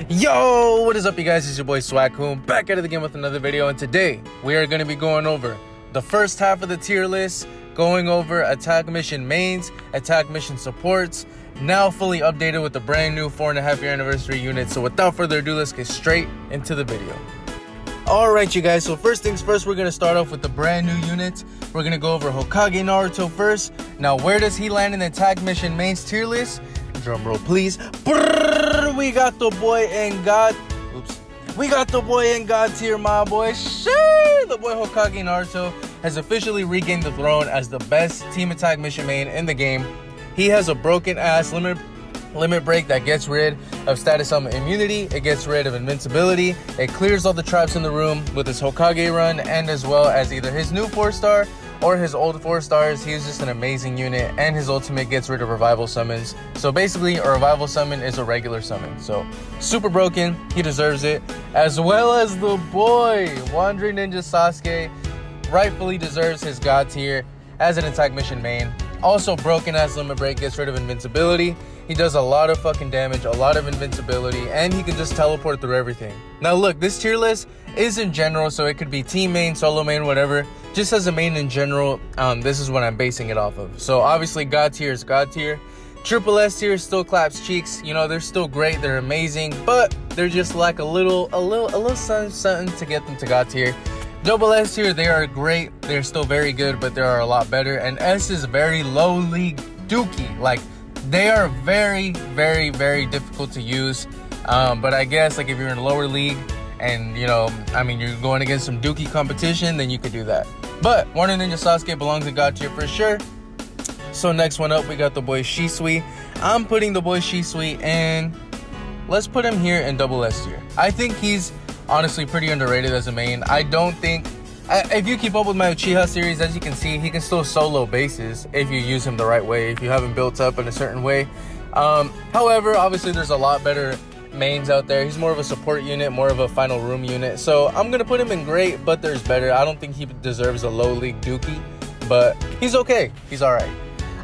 Yo, what is up, you guys? It's your boy Swagcoon back at it again with another video, and today we are going to be going over the first half of the tier list, going over attack mission mains, attack mission supports, now fully updated with the brand new 4.5-year anniversary unit. So without further ado, let's get straight into the video. Alright, you guys, so first things first, we're going to start off with the brand new units. We're going to go over Hokage Naruto first. Now, where does he land in the attack mission mains tier list? Drum roll, please. Brrr, we got the boy in God. Oops. We got the boy in God tier, my boy. Sure. The boy Hokage Naruto has officially regained the throne as the best team attack mission main in the game. He has a broken ass limit break that gets rid of status element immunity. It gets rid of invincibility. It clears all the traps in the room with his Hokage run, and as well as either his new 4-star or his old 4 stars. He's just an amazing unit, and his ultimate gets rid of revival summons. So basically, a revival summon is a regular summon. So super broken, he deserves it. As well as the boy Wandering Ninja Sasuke rightfully deserves his God tier as an attack mission main. Also, broken ass limit break gets rid of invincibility. He does a lot of fucking damage, a lot of invincibility, and he can just teleport through everything. Now look, this tier list is in general, so it could be team main, solo main, whatever. Just as a main in general, this is what I'm basing it off of. So obviously God tier is God tier. Triple S tier still claps cheeks. You know, they're still great, they're amazing, but they're just like a little something to get them to God tier. Double S tier, they are great, they're still very good, but they are a lot better. And S is very low league dookie. Like, they are very difficult to use. But I guess like if you're in a lower league and, you know, I mean, you're going against some dookie competition, then you could do that. But Wandering Ninja Sasuke belongs in God tier for sure. So next one up, we got the boy Shisui. I'm putting the boy Shisui in, let's put him here in double S tier. I think he's honestly pretty underrated as a main. I don't think, if you keep up with my Uchiha series, as you can see, he can still solo bases if you use him the right way, if you have him built up in a certain way. However, obviously there's a lot better mains out there. He's more of a support unit, more of a final room unit. So I'm gonna put him in great, but there's better. I don't think he deserves a low league dookie, but he's okay. He's all right.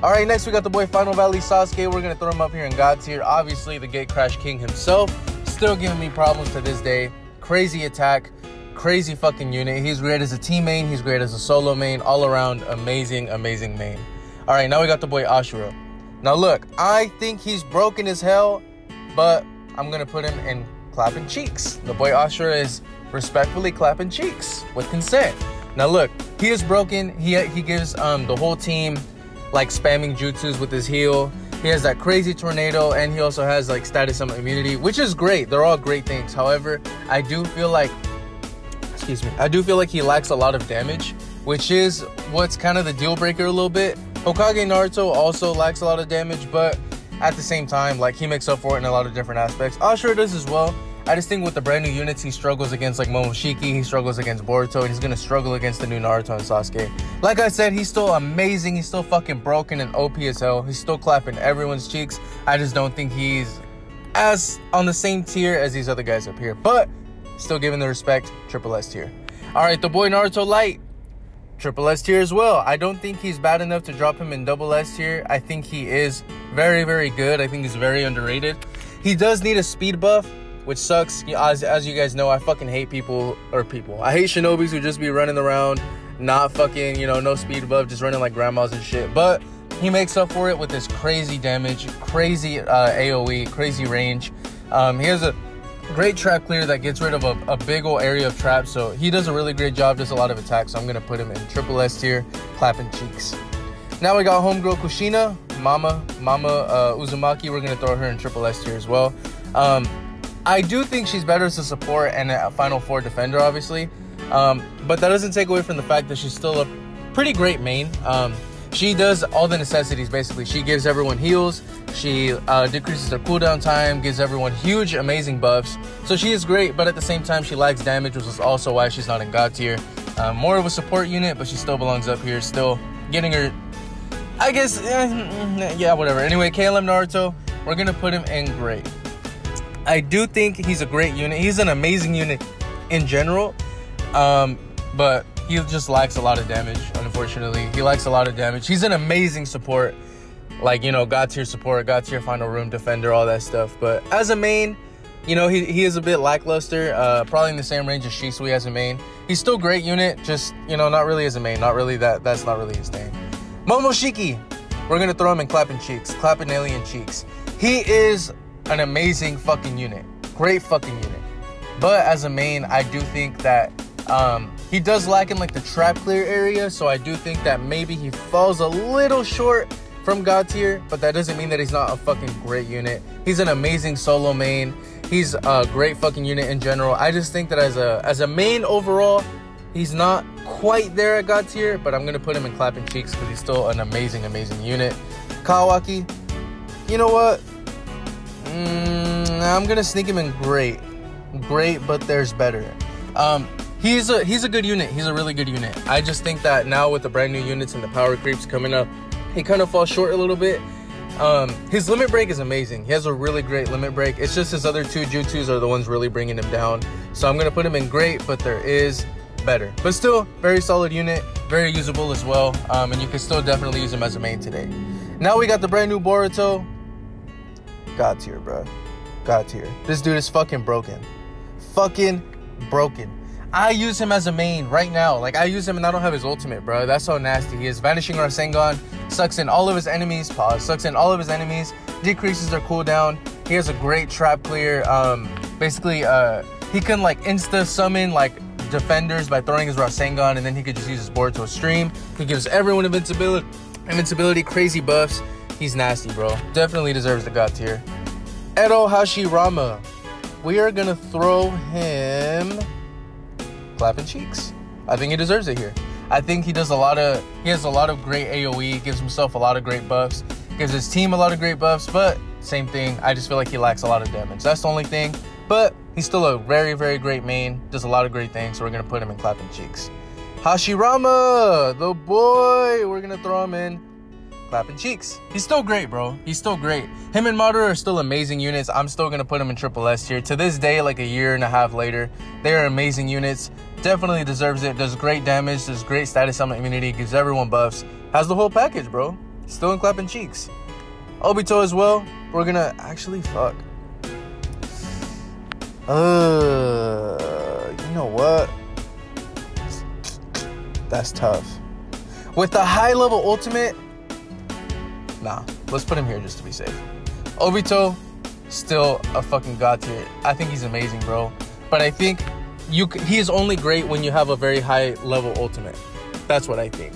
All right, next we got the boy Final Valley Sasuke. We're gonna throw him up here in God tier. Obviously the Gate Crash King himself, still giving me problems to this day. Crazy attack, crazy fucking unit. He's great as a team main, he's great as a solo main, all around amazing main. All right, now we got the boy Ashura. Now look, I think he's broken as hell, but I'm gonna put him in clapping cheeks. The boy Ashura is respectfully clapping cheeks with consent. Now look, he is broken. He gives the whole team like spamming jutsus with his heal. He has that crazy tornado, and he also has like status summon immunity, which is great. They're all great things. However, I do feel like he lacks a lot of damage, which is what's kind of the deal breaker a little bit. Hokage Naruto also lacks a lot of damage, but at the same time, like, he makes up for it in a lot of different aspects. Ashura does as well. I just think with the brand new units, he struggles against like Momoshiki, he struggles against Boruto, and he's gonna struggle against the new Naruto and Sasuke. Like I said, he's still amazing, he's still fucking broken and OP as hell. He's still clapping everyone's cheeks. I just don't think he's as on the same tier as these other guys up here, but still giving the respect, triple S tier. All right, the boy Naruto Light, triple S tier as well. I don't think he's bad enough to drop him in double S tier. I think he is very good. I think he's very underrated. He does need a speed buff, which sucks. As you guys know, I fucking hate I hate shinobis who just be running around, not fucking, you know, no speed buff, just running like grandmas and shit. But he makes up for it with this crazy damage, crazy AoE, crazy range. He has a great trap clear that gets rid of a big old area of traps. So he does a really great job, does a lot of attacks. So I'm gonna put him in triple S tier, clapping cheeks. Now we got homegirl Kushina, Mama Uzumaki. We're gonna throw her in triple S tier as well. I do think she's better as a support and a Final Four defender, obviously. But that doesn't take away from the fact that she's still a pretty great main. She does all the necessities, basically. She gives everyone heals. She decreases their cooldown time, gives everyone huge, amazing buffs. So she is great, but at the same time, she lacks damage, which is also why she's not in God tier. More of a support unit, but she still belongs up here. Still getting her, I guess, yeah, whatever. Anyway, KLM Naruto, we're going to put him in great. I do think he's a great unit. He's an amazing unit in general, but he just lacks a lot of damage, unfortunately. He lacks a lot of damage. He's an amazing support, like, you know, God tier support, God tier final room defender, all that stuff. But as a main, you know, he is a bit lackluster. Probably in the same range as Shisui as a main. He's still great unit, just, you know, not really as a main. Not really that's not really his thing. Momoshiki, we're gonna throw him in Clapping Cheeks, Clapping Alien Cheeks. He is an amazing fucking unit, great fucking unit. But as a main, I do think that he does lack in like the trap clear area, so I do think that maybe he falls a little short from God tier, but that doesn't mean that he's not a fucking great unit. He's an amazing solo main. He's a great fucking unit in general. I just think that as a main overall, he's not quite there at God tier, but I'm gonna put him in Clapping Cheeks because he's still an amazing unit. Kawaki, you know what? I'm gonna sneak him in great, but there's better. He's a good unit. He's a really good unit. I just think that now with the brand new units and the power creeps coming up, he kind of falls short a little bit. His limit break is amazing. He has a really great limit break. It's just his other two jutsus are the ones really bringing him down. So I'm gonna put him in great, but there is better. But still, very solid unit, very usable as well. And you can still definitely use him as a main today. Now we got the brand new Boruto. God tier, bro. God tier. This dude is fucking broken. Fucking broken. I use him as a main right now. Like, I use him and I don't have his ultimate, bro. That's how nasty he is. Vanishing Rasengan sucks in all of his enemies. Sucks in all of his enemies. Decreases their cooldown. He has a great trap clear. Basically, he can like insta summon like defenders by throwing his Rasengan, and then he could just use his board to a stream. He gives everyone invincibility, crazy buffs. He's nasty, bro. Definitely deserves the God tier. Edo Hashirama. We are gonna throw him Clapping Cheeks. I think he deserves it here. I think he has a lot of great AoE, gives himself a lot of great buffs, gives his team a lot of great buffs, but same thing, I just feel like he lacks a lot of damage. That's the only thing, but he's still a very, very great main, does a lot of great things, so we're gonna put him in Clapping Cheeks. Hashirama, the boy, we're gonna throw him in Clapping Cheeks. He's still great, bro. He's still great. Him and Madara are still amazing units. I'm still gonna put him in Triple S tier. To this day, like a year and a half later, they are amazing units. Definitely deserves it. Does great damage, does great status element immunity, gives everyone buffs. Has the whole package, bro. Still in Clapping Cheeks. Obito as well. We're gonna actually fuck. You know what? That's tough. With the high level ultimate, nah, let's put him here just to be safe. Obito, still a fucking God tier. I think he's amazing, bro. But I think he is only great when you have a very high level ultimate. That's what I think.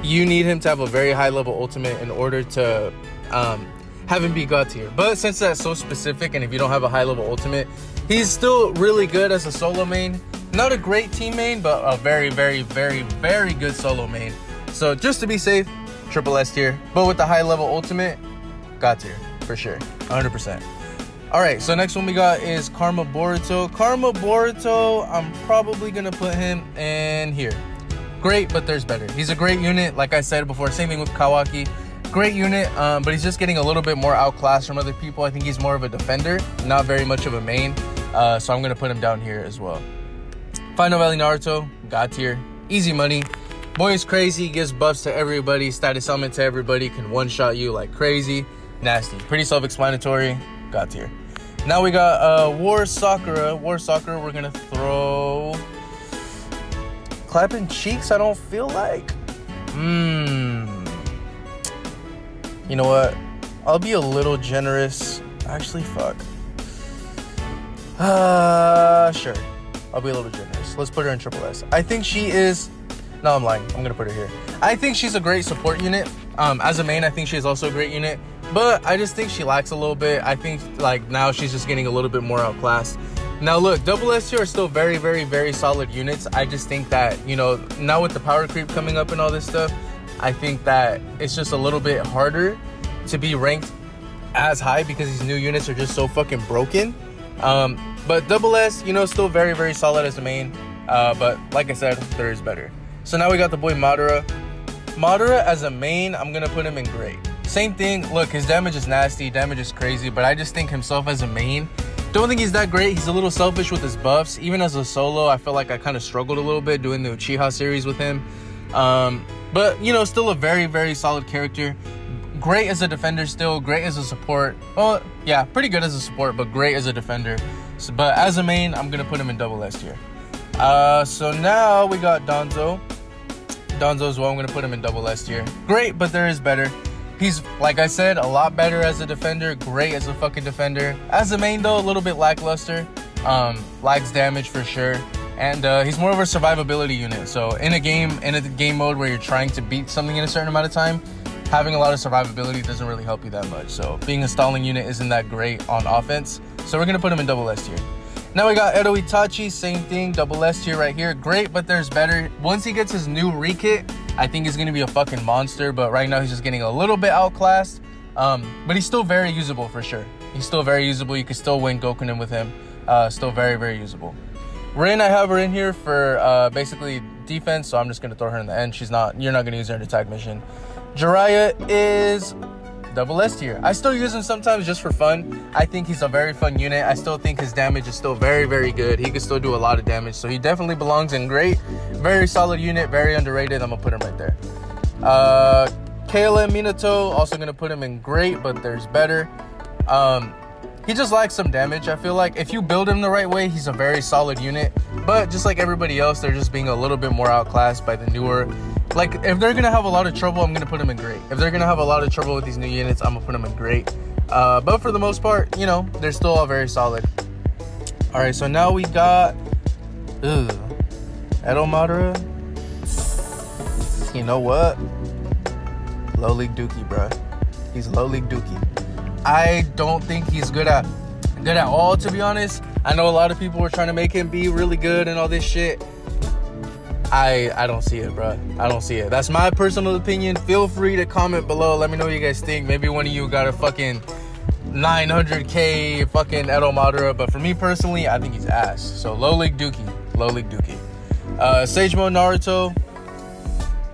You need him to have a very high level ultimate in order to have him be God tier. But since that's so specific, and if you don't have a high level ultimate, he's still really good as a solo main. Not a great team main, but a very, very, very, very good solo main. So just to be safe, Triple S tier. But with the high level ultimate, God tier for sure, 100%. All right, so next one we got is Karma Boruto. Karma Boruto, I'm probably gonna put him in here. Great, but there's better. He's a great unit, like I said before. Same thing with Kawaki. Great unit, but he's just getting a little bit more outclassed from other people. I think he's more of a defender, not very much of a main. So I'm gonna put him down here as well. Final Valley Naruto, God tier, easy money. Boy is crazy, gives buffs to everybody, status element to everybody, can one-shot you like crazy. Nasty, pretty self-explanatory, God tier. Now we got War Sakura. War Sakura, we're gonna throw Clapping Cheeks, I don't feel like. You know what? I'll be a little generous. Actually, fuck. Sure. I'll be a little generous. Let's put her in Triple S. I think she is... No, I'm lying. I'm gonna put her here. I think she's a great support unit. As a main, I think she's also a great unit. But I just think she lacks a little bit. I think like now she's just getting a little bit more outclassed. Now look, Double S tier are still very, very, very solid units. I just think that, you know, now with the power creep coming up and all this stuff, I think that it's just a little bit harder to be ranked as high because these new units are just so fucking broken. But Double S, you know, still very, very solid as a main. But like I said, there is better. So now we got the boy Madara. Madara as a main, I'm gonna put him in great. Same thing, look, his damage is nasty, damage is crazy, but I just think himself as a main, don't think he's that great. He's a little selfish with his buffs. Even as a solo, I feel like I kind of struggled a little bit doing the Uchiha series with him. But, you know, still a very, very solid character. Great as a defender still, great as a support. Well, yeah, pretty good as a support, but great as a defender. So, but as a main, I'm gonna put him in double S tier. So now we got Danzo. Danzo as well, I'm gonna put him in double S tier. Great, but there is better. He's, like I said, a lot better as a defender, great as a fucking defender. As a main though, a little bit lackluster. Lacks damage for sure. And he's more of a survivability unit. So in a game mode where you're trying to beat something in a certain amount of time, having a lot of survivability doesn't really help you that much. So being a stalling unit isn't that great on offense. So we're gonna put him in double S tier. Now we got Edo Itachi, same thing, double S tier right here. Great, but there's better. Once he gets his new re-kit, I think he's gonna be a fucking monster, but right now he's just getting a little bit outclassed. But he's still very usable for sure. He's still very usable. You can still win Gokunin with him. Still very, very usable. Rin, I have her in here for basically defense, so I'm just gonna throw her in the end. You're not gonna use her in attack mission. Jiraiya is double S tier. I still use him sometimes just for fun. I think he's a very fun unit. I still think his damage is still very, very good. He can still do a lot of damage, so he definitely belongs in great. Very solid unit, very underrated. I'm gonna put him right there. Kayla Minato, also gonna put him in great, but there's better. He just lacks some damage. I feel like if you build him the right way, he's a very solid unit. But just like everybody else, they're just being a little bit more outclassed by the newer. Like, if they're going to have a lot of trouble, I'm going to put him in great. If they're going to have a lot of trouble with these new units, I'm going to put them in great. But for the most part, you know, they're still all very solid. All right, so now we got Edo Madara. You know what? Low League Dookie, bro. He's Low League Dookie. I don't think he's good at all, to be honest. I know a lot of people were trying to make him be really good and all this shit. I don't see it, bro. I don't see it. That's my personal opinion. Feel free to comment below. Let me know what you guys think. Maybe one of you got a fucking 900k fucking Edo Madara, but for me personally, I think he's ass. So Low League Dookie. Low League Dookie. Sage Mode Naruto.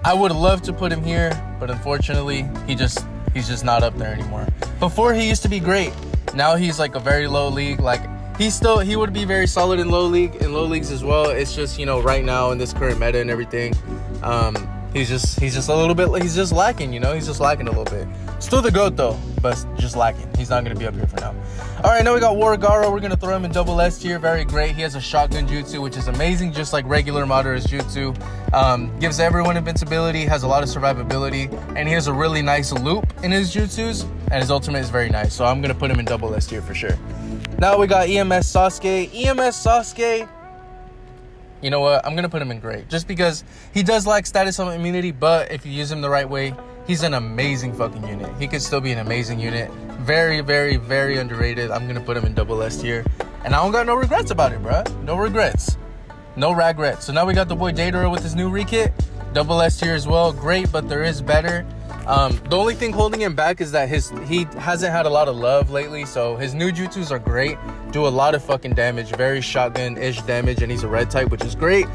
I would love to put him here, but unfortunately, he's just not up there anymore. Before he used to be great. Now he's like a very low league. Like he would be very solid in low leagues as well. It's just, you know, right now in this current meta and everything, he's just a little bit, he's just lacking, you know, he's just lacking a little bit. Still the GOAT though, but just lacking. He's not gonna be up here for now. All right, now we got Wargara. We're gonna throw him in double S tier. Very great. He has a shotgun jutsu, which is amazing, just like regular Madara's jutsu. Gives everyone invincibility, has a lot of survivability, and he has a really nice loop in his jutsus, and his ultimate is very nice. So I'm gonna put him in double S tier for sure. Now we got EMS Sasuke. EMS Sasuke, you know what? I'm gonna put him in great, just because he does lack status of immunity, but if you use him the right way, he's an amazing fucking unit. He could still be an amazing unit. Very, very, very underrated. I'm gonna put him in double S tier, and I don't got no regrets about it, bruh. No regrets. No regrets. So now we got the boy Deidara with his new re-kit. Double S tier as well. Great, but there is better. The only thing holding him back is that he hasn't had a lot of love lately. So his new jutsus are great. Do a lot of fucking damage. Very shotgun-ish damage, and he's a red type, which is great.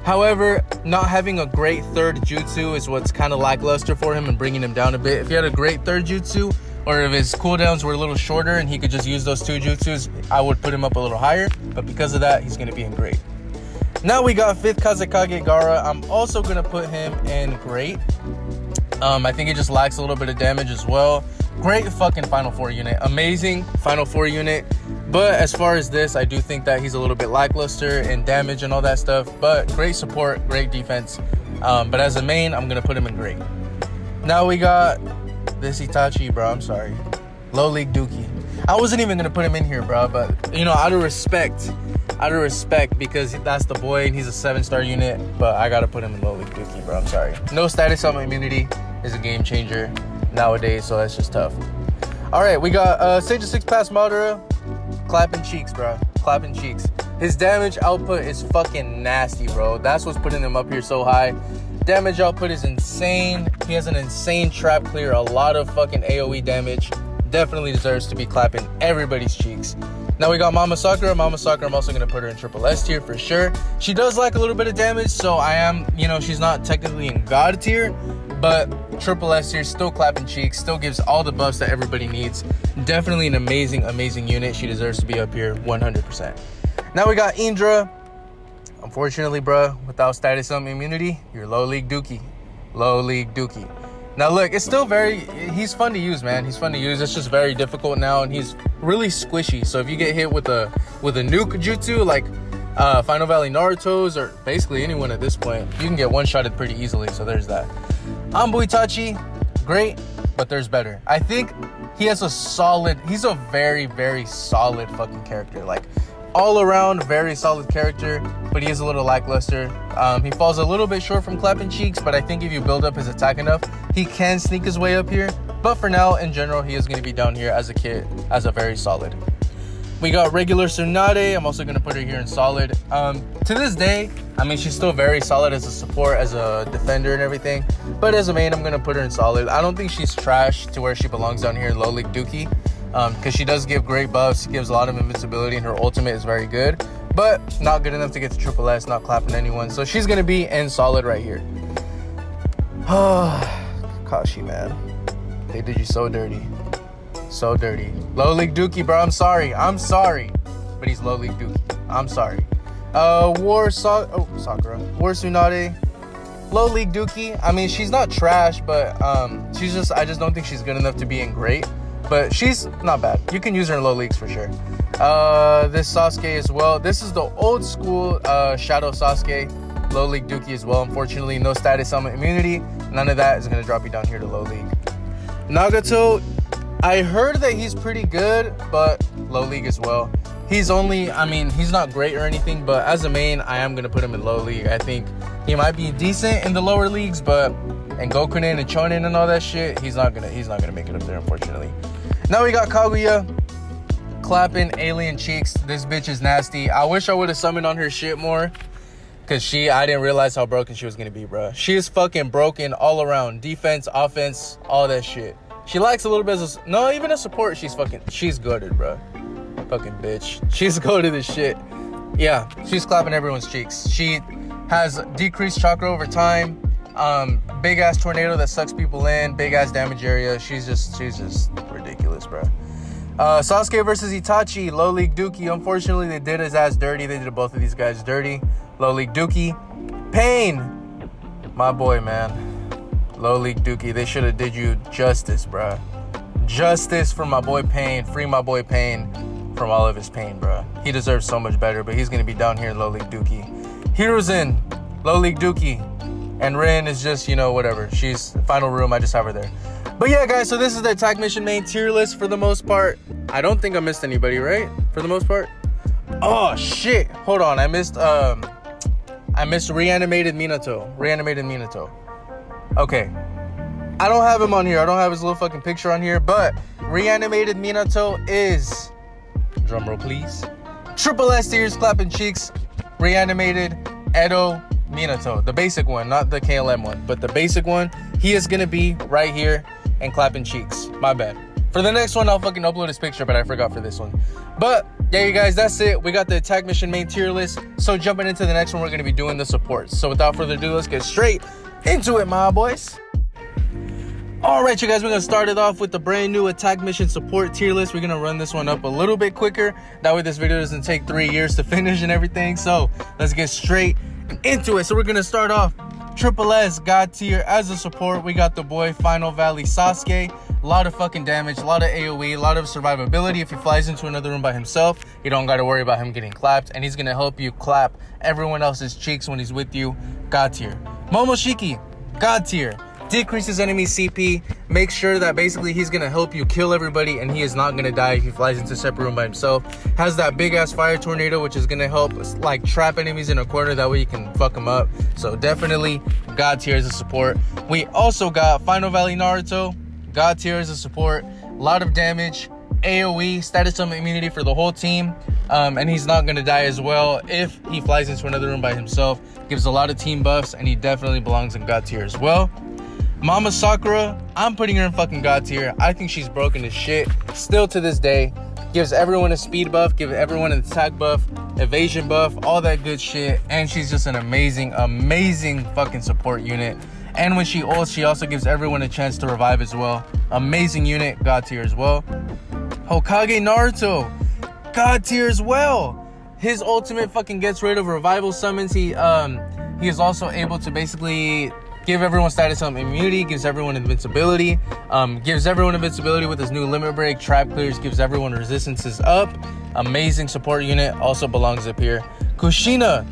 However, not having a great third jutsu is what's kind of lackluster for him and bringing him down a bit. If he had a great third jutsu, or if his cooldowns were a little shorter and he could just use those two jutsus, I would put him up a little higher. But because of that, he's going to be in great. Now we got 5th Kazekage Gaara. I'm also going to put him in great. I think he just lacks a little bit of damage as well. Great fucking Final 4 unit. Amazing Final 4 unit. But as far as this, I do think that he's a little bit lackluster in damage and all that stuff. But great support, great defense. But as a main, I'm going to put him in great. Now we got this Itachi, bro. I'm sorry. Low League Dookie. I wasn't even going to put him in here, bro. But, you know, out of respect, because that's the boy and he's a 7-star unit. But I got to put him in Low League Dookie, bro. I'm sorry. No status on immunity is a game changer nowadays, so that's just tough. All right, we got Sage of 6 Pass Madara. Clapping cheeks, bro. Clapping cheeks. His damage output is fucking nasty, bro. That's what's putting him up here so high. Damage output is insane. He has an insane trap clear, a lot of fucking AoE damage. Definitely deserves to be clapping everybody's cheeks. Now we got Mama Sakura. Mama Sakura, I'm also going to put her in triple S tier for sure. She does lack a little bit of damage, so I am, you know, she's not technically in God tier, but triple S tier, still clapping cheeks, still gives all the buffs that everybody needs. Definitely an amazing, amazing unit. She deserves to be up here 100%. Now we got Indra. Unfortunately, bruh, without status immunity, you're Low League Dookie. Low League Dookie. Now look, it's still he's fun to use, man. He's fun to use. It's just very difficult now, and he's really squishy. So if you get hit with a nuke jutsu, like Final Valley Naruto's, or basically anyone at this point, you can get one-shotted pretty easily. So there's that. Anbo Itachi, great, but there's better. I think he's a very, very solid fucking character. Like, all around, very solid character, but he is a little lackluster. He falls a little bit short from clapping cheeks, but I think if you build up his attack enough, he can sneak his way up here. But for now, in general, he is going to be down here as a kid, as a very solid. We got regular Tsunade. I'm also going to put her here in solid. To this day, I mean, she's still very solid as a support, as a defender and everything. But as a main, I'm going to put her in solid. I don't think she's trash to where she belongs down here in Low League Dookie. Because she does give great buffs, gives a lot of invincibility, and her ultimate is very good, but not good enough to get to Triple S, not clapping anyone. So she's going to be in solid right here. Kakashi, man. They did you so dirty. So dirty. Low League Dookie, bro. I'm sorry. But he's Low League Dookie. I'm sorry. Sakura. War Tsunade. Low League Dookie. I mean, she's not trash, but I just don't think she's good enough to be in great. But she's not bad. You can use her in low leagues for sure. This Sasuke as well. This is the old school Shadow Sasuke. Low League Dookie as well. Unfortunately, no status summon immunity. None of that is going to drop you down here to low league. Nagato, I heard that he's pretty good, but low league as well. He's not great or anything, but as a main, I am going to put him in low league. I think he might be decent in the lower leagues, but in Gokunen and Chonin and all that shit, he's not gonna make it up there, unfortunately. Now we got Kaguya clapping alien cheeks. This bitch is nasty. I wish I would have summoned on her shit more, because I didn't realize how broken she was gonna be, bro. She is fucking broken all around. Defense, offense, all that shit. She likes a little bit of, even a support, she's goated, bro. Fucking bitch. She's goated as shit. Yeah, she's clapping everyone's cheeks. She has decreased chakra over time. Big ass tornado that sucks people in, big ass damage area. She's just ridiculous, bro. Sasuke versus Itachi, Low League Dookie. Unfortunately, they did his ass dirty. They did both of these guys dirty. Low League Dookie. Pain, my boy, man. Low League Dookie. They should have did you justice, bro. Justice for my boy Pain. Free my boy Pain from all of his pain, bro. He deserves so much better, but he's gonna be down here in Low League Dookie. Hiruzen, Low League Dookie. And Rin is just, whatever. She's final room. I just have her there. But yeah, guys, so this is the attack mission main tier list for the most part. I don't think I missed anybody, right? For the most part. Oh, shit. Hold on. I missed Reanimated Minato. Okay. I don't have him on here. I don't have his little fucking picture on here. But Reanimated Minato is, drumroll please, Triple S tiers, clapping cheeks, Reanimated Edo Minato, the basic one, not the KLM one, but the basic one. He is gonna be right here and clapping cheeks. My bad. For the next one, I'll fucking upload his picture, but I forgot for this one. But yeah, you guys, that's it. We got the attack mission main tier list. So jumping into the next one, we're gonna be doing the supports. So without further ado, let's get straight into it, my boys. All right, you guys, we're gonna start it off with the brand new attack mission support tier list. We're gonna run this one up a little bit quicker. That way this video doesn't take 3 years to finish and everything. So let's get straight into it. So we're gonna start off Triple S God tier. As a support, we got the boy Final Valley Sasuke. A lot of fucking damage, a lot of AoE, a lot of survivability. If he flies into another room by himself, you don't gotta worry about him getting clapped, and he's gonna help you clap everyone else's cheeks when he's with you. God tier. Momoshiki God tier. Decreases enemy CP, makes sure that basically he's gonna help you kill everybody, and he is not gonna die if he flies into a separate room by himself. Has that big ass fire tornado, which is gonna help like trap enemies in a corner, that way you can fuck them up. So definitely God tier as a support. We also got Final Valley Naruto, God tier as a support. A lot of damage, AoE, status summon immunity for the whole team, and he's not gonna die as well if he flies into another room by himself. Gives a lot of team buffs, and he definitely belongs in God tier as well. Mama Sakura, I'm putting her in fucking God tier. I think she's broken as shit. Still to this day. Gives everyone a speed buff, gives everyone an attack buff, evasion buff, all that good shit. And she's just an amazing, amazing fucking support unit. And when she ults, she also gives everyone a chance to revive as well. Amazing unit, God tier as well. Hokage Naruto, God tier as well. His ultimate fucking gets rid of revival summons. He is also able to basically Give everyone status immunity, gives everyone invincibility, gives everyone invincibility with his new limit break. Trap clears, gives everyone resistances up. Amazing support unit, also belongs up here. Kushina,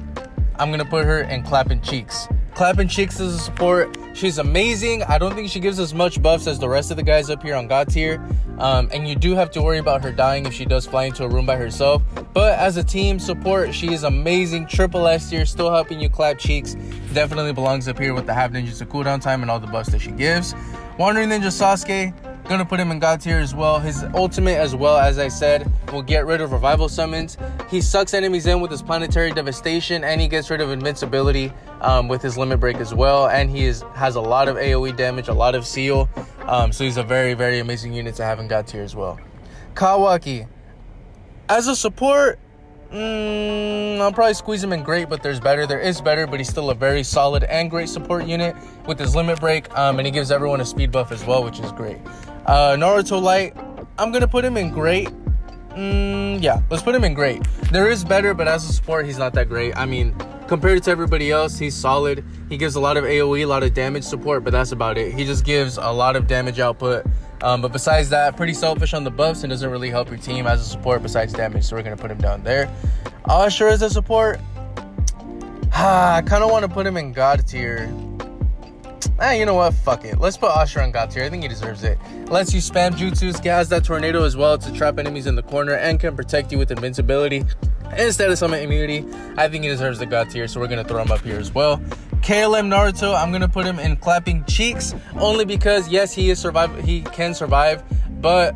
I'm gonna put her in Clapping Cheeks. Clapping Cheeks as a support, she's amazing. I don't think she gives as much buffs as the rest of the guys up here on God tier. And you do have to worry about her dying if she does fly into a room by herself. But as a team support, she is amazing. Triple S tier, still helping you clap cheeks. Definitely belongs up here with the half ninjutsu cooldown time and all the buffs that she gives. Wandering Ninja Sasuke, gonna put him in God tier as well. His ultimate as well, as I said, will get rid of revival summons. He sucks enemies in with his planetary devastation, and he gets rid of invincibility with his limit break as well. And he has a lot of AoE damage, a lot of seal. So he's a very, very amazing unit to have in God tier as well. Kawaki, as a support, I'll probably squeeze him in great, but there's better. There is better, but he's still a very solid and great support unit with his limit break. And he gives everyone a speed buff as well, which is great. Naruto Light, I'm gonna put him in great. Yeah, let's put him in great. There is better, but as a support, he's not that great. I mean, compared to everybody else, he's solid. He gives a lot of AoE, a lot of damage support, but that's about it. He just gives a lot of damage output. But besides that, pretty selfish on the buffs and doesn't really help your team as a support besides damage, so we're going to put him down there. Ashura as a support, I kind of want to put him in God tier. You know what? Fuck it. Let's put Ashura in God tier. I think he deserves it. Lets you spam jutsus, has that tornado as well to trap enemies in the corner and can protect you with invincibility. Instead of summon immunity, I think he deserves the God tier, so we're going to throw him up here as well. KLM Naruto, I'm going to put him in Clapping Cheeks, only because, yes, he can survive, but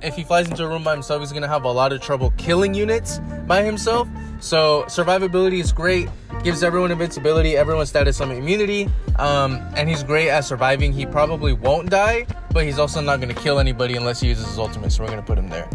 if he flies into a room by himself, he's going to have a lot of trouble killing units by himself. So survivability is great, gives everyone invincibility, everyone status summon immunity, and he's great at surviving. He probably won't die, but he's also not going to kill anybody unless he uses his ultimate, so we're going to put him there.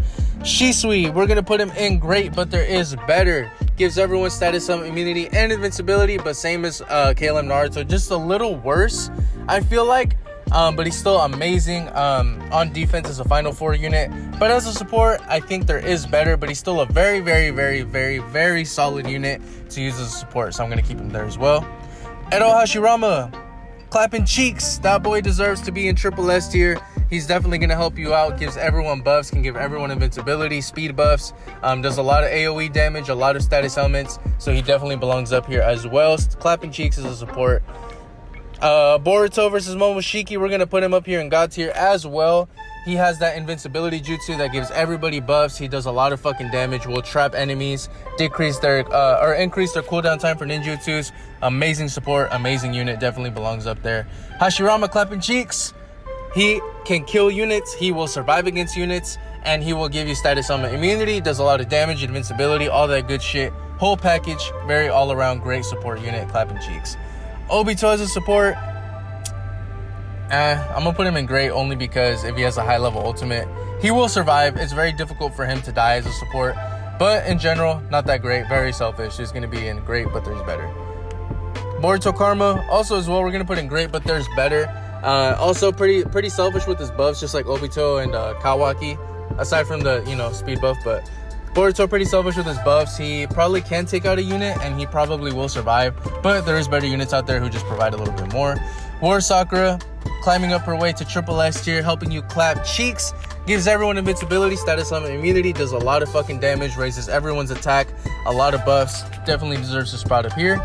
Shisui, we're going to put him in great, but there is better. Gives everyone status summon immunity and invincibility, but same as KLM Naruto, just a little worse, I feel like. But he's still amazing on defense as a Final Four unit. But as a support, I think there is better, but he's still a very, very, very, very, very solid unit to use as a support. So I'm going to keep him there as well. Edo Hashirama, Clapping Cheeks. That boy deserves to be in Triple S tier. He's definitely going to help you out. Gives everyone buffs, can give everyone invincibility, speed buffs. Does a lot of AoE damage, a lot of status elements. So he definitely belongs up here as well. Clapping Cheeks is a support. Boruto versus Momoshiki, we're going to put him up here in God tier as well. He has that invincibility jutsu that gives everybody buffs. He does a lot of fucking damage, will trap enemies, increase their cooldown time for ninjutsus. Amazing support, amazing unit, definitely belongs up there. Hashirama Clapping Cheeks, he can kill units, he will survive against units, and he will give you status summon immunity, does a lot of damage, invincibility, all that good shit. Whole package, very all-around great support unit, Clapping Cheeks. Obito as a support, I'm gonna put him in great only because if he has a high level ultimate, he will survive. It's very difficult for him to die as a support, but in general, not that great, very selfish. He's gonna be in great, but there's better. Boruto Karma, also as well, we're gonna put in great, but there's better. Also pretty selfish with his buffs, just like Obito and Kawaki, aside from the, speed buff, but Boruto pretty selfish with his buffs. He probably can take out a unit, and he probably will survive, but there is better units out there who just provide a little bit more. War Sakura, climbing up her way to Triple S tier, helping you clap cheeks, gives everyone invincibility, status summon immunity, does a lot of fucking damage, raises everyone's attack, a lot of buffs, definitely deserves to spot up here.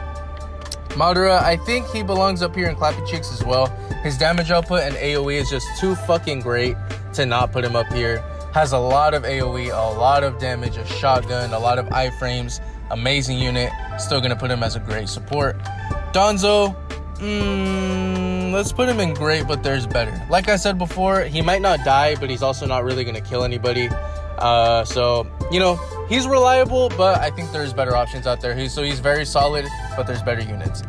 Madara, I think he belongs up here in Clapping Cheeks as well. His damage output and AoE is just too fucking great to not put him up here. Has a lot of AoE, a lot of damage, a shotgun, a lot of iframes, amazing unit. Still gonna put him as a great support. Danzo, let's put him in great, but there's better. Like I said before, he might not die, but he's also not really gonna kill anybody. So, he's reliable, but I think there's better options out there. He's very solid, but there's better units.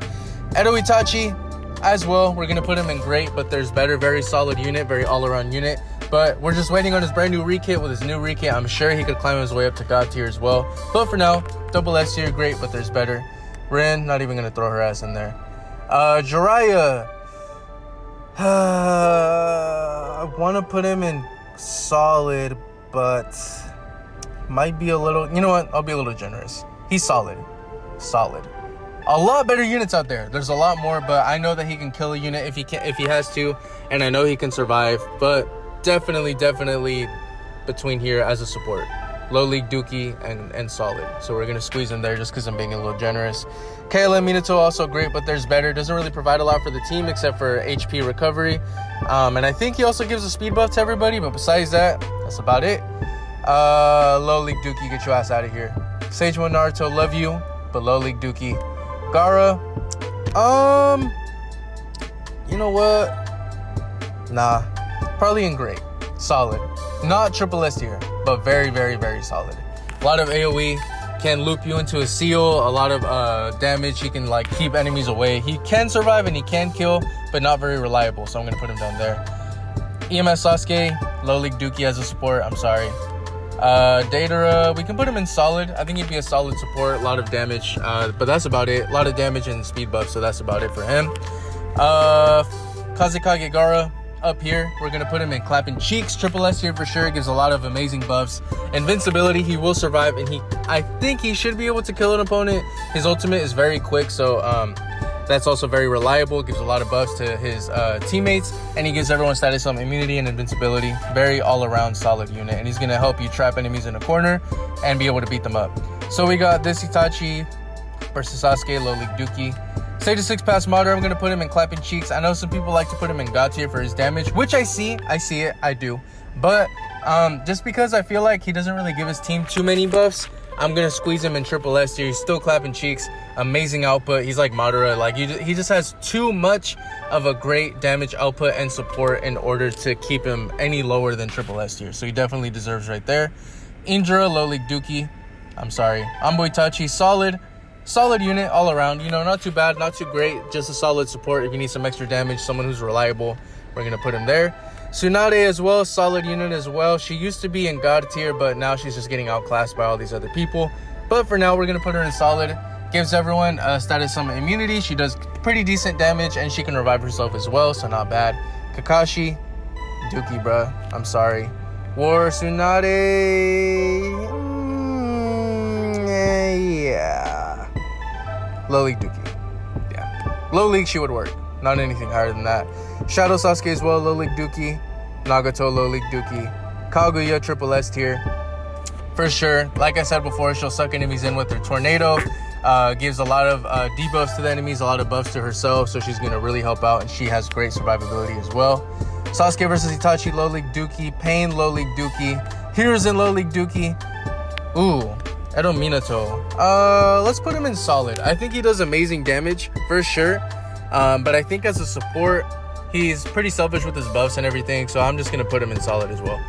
Edo Itachi, as well, we're gonna put him in great, but there's better, very solid unit, very all-around unit. But we're just waiting on his brand new rekit. With his new rekit, I'm sure he could climb his way up to God tier as well. But for now, double S tier, great, but there's better. Rin, not even gonna throw her ass in there. Jiraiya, I want to put him in solid, but might be a little, you know what, I'll be a little generous. He's solid. a lot better units out there. There's a lot more, but I know that he can kill a unit if he has to, and I know he can survive. But definitely between here as a support. Low League Dookie and solid. So we're gonna squeeze him there just because I'm being a little generous. KLM Minato also great, but there's better. Doesn't really provide a lot for the team except for HP recovery. And I think he also gives a speed buff to everybody, but besides that, that's about it. Low League Dookie, get your ass out of here. Sage One Naruto, love you, but Low League Dookie. Gaara, you know what? Nah, probably in great. Solid. Not triple S tier, but very solid. A lot of AoE, can loop you into a seal, a lot of damage. He can like keep enemies away. He can survive and he can kill, but not very reliable, so I'm gonna put him down there. EMS Sasuke, Low League Dookie as a support, I'm sorry. Deidara, we can put him in solid. I think he'd be a solid support, a lot of damage, but that's about it. A lot of damage and speed buff, so that's about it for him. Kazekage Gaara, up here, we're gonna put him in Clapping Cheeks, triple S here for sure. Gives a lot of amazing buffs. Invincibility, he will survive, and I think he should be able to kill an opponent. His ultimate is very quick, so that's also very reliable. Gives a lot of buffs to his teammates, and he gives everyone status on immunity and invincibility. Very all-around solid unit, and he's gonna help you trap enemies in a corner and be able to beat them up. So we got this Itachi versus Sasuke, Low League Dookie. Stage 6 Pass Modder, I'm going to put him in Clapping Cheeks. I know some people like to put him in God tier for his damage, which I see it, I do. But just because I feel like he doesn't really give his team too many buffs, I'm going to squeeze him in triple S tier. He's still Clapping Cheeks, amazing output. He's like Madara, like he just has too much of a great damage output and support in order to keep him any lower than triple S tier. So he definitely deserves right there. Indra, Low League Dookie, I'm sorry. Ambo Itachi, solid unit all around, you know, not too bad, not too great, just a solid support. If you need some extra damage, someone who's reliable, we're gonna put him there. Tsunade as well, solid unit as well. She used to be in God tier, but now she's just getting outclassed by all these other people. But for now, we're gonna put her in solid. Gives everyone a status summon immunity. She does pretty decent damage, and she can revive herself as well, so not bad. Kakashi, Dookie, bruh, I'm sorry. War Tsunade, yeah. Low League Dookie. Yeah. Low League, she would work. Not anything higher than that. Shadow Sasuke as well, Low League Dookie. Nagato, Low League Dookie. Kaguya, triple S tier. For sure. Like I said before, she'll suck enemies in with her Tornado. Gives a lot of debuffs to the enemies, a lot of buffs to herself, so she's going to really help out, and she has great survivability as well. Sasuke versus Itachi, Low League Dookie. Pain, Low League Dookie. Hiruzen, Low League Dookie. Ooh. Edo Minato. Let's put him in solid. I think he does amazing damage for sure. But I think as a support, he's pretty selfish with his buffs and everything. So I'm just gonna put him in solid as well.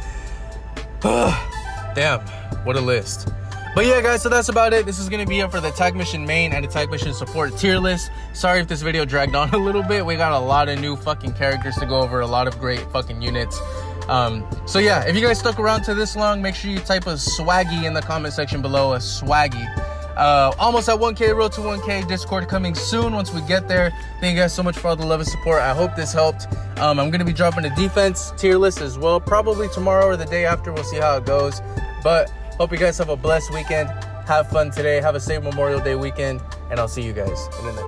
Damn, what a list. But yeah, guys, so that's about it. This is gonna be it for the Attack Mission main and Attack Mission support tier list. Sorry if this video dragged on a little bit. We got a lot of new fucking characters to go over, a lot of great fucking units. So yeah, if you guys stuck around to this long, make sure you type a swaggy in the comment section below, a swaggy. Almost at 1K, road to 1K, Discord coming soon once we get there. Thank you guys so much for all the love and support. I hope this helped. I'm going to be dropping a defense tier list as well, probably tomorrow or the day after. We'll see how it goes. But hope you guys have a blessed weekend. Have fun today. Have a safe Memorial Day weekend. And I'll see you guys in the next one.